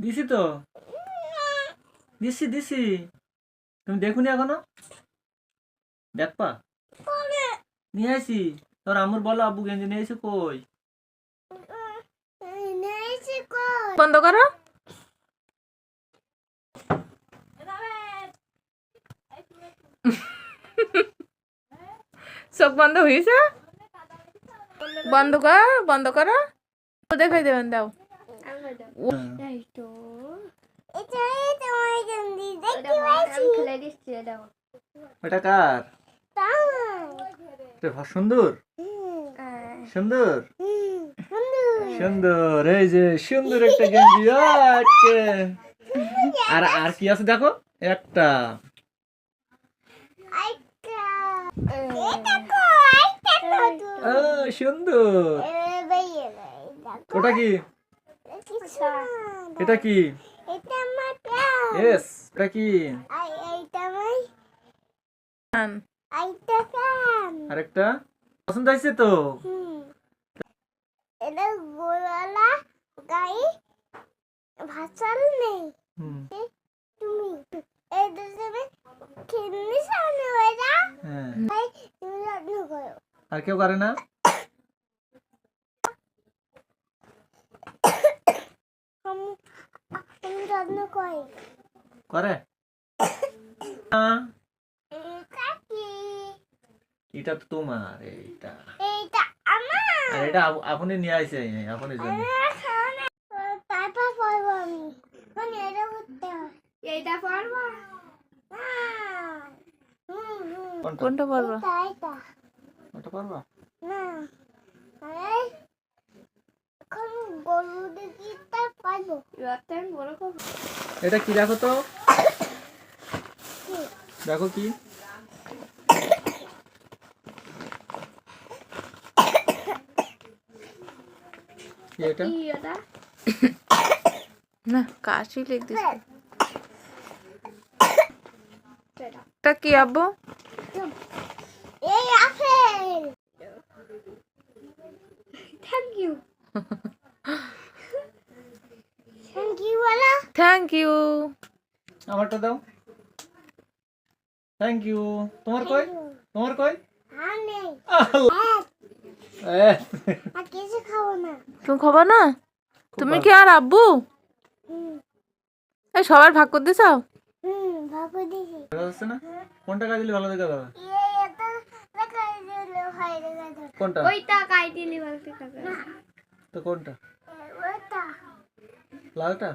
দিছি তো, দিছি। তুমি দেখুনি এখনো? দেখবা নিয়ে আসি। তোর আম্মুর বলো আব্বু গেঞ্জি নিয়ে এসে কই। বন্ধ করো। চোখ বন্ধ হয়েছে? বন্ধ করো। দেখাই দেবেন, দাও। ওটা কার? সুন্দর সুন্দর সুন্দর, এই যে সুন্দর একটা গেঞ্জি। আর আর কি আছে দেখো, একটা সুন্দর। ওটা কি? এটা কি? এস এটা কি? আরেকটা পছন্দ হয়েছে তো? এটা গোলালা গাই ভাষাল নেই। তুমি এই দুজনে খেলনি সামনে হয়ে যা। ভাই তুমি যত্ন করো। আর কেউ করে না? তুমি যত্ন করে করে। এটা তো তোমার, এইটা এইটা আমার। আর এটা আপনি নিয়ে আইছে, আপনি জন্য। তারপর পড়বো আমি। মানে এটা করতে হয়। এইটা পড়বো না। কোনটা পড়বো? এইটা ওটা পারবা না। এখন বড় দিকটা পারবো। রাতে বড় করবো। এটা কি দেখো তো, দেখো কি? এটা না, কাশি লেগেছে। এটা কি আব্বু? এই apple. Thank you. Thank you বলো। Thank you. আমারটা দাও। Thank you. তোমার কই? তোমার কই? আর নেই। আর কিছু খাবো না। তুমি খাবো না? তুমি কি আর আব্বু? এই সবার ভাগ করে দিছো? ভাগ করে দিয়েছি। হচ্ছে না? কোনটা কাজ দিলে ভালো দেখা যাবে? কোনটা? ওইটা কাই দিলে ভালো দেখা যাবে। তো কোনটা? ওইটা। লালটা?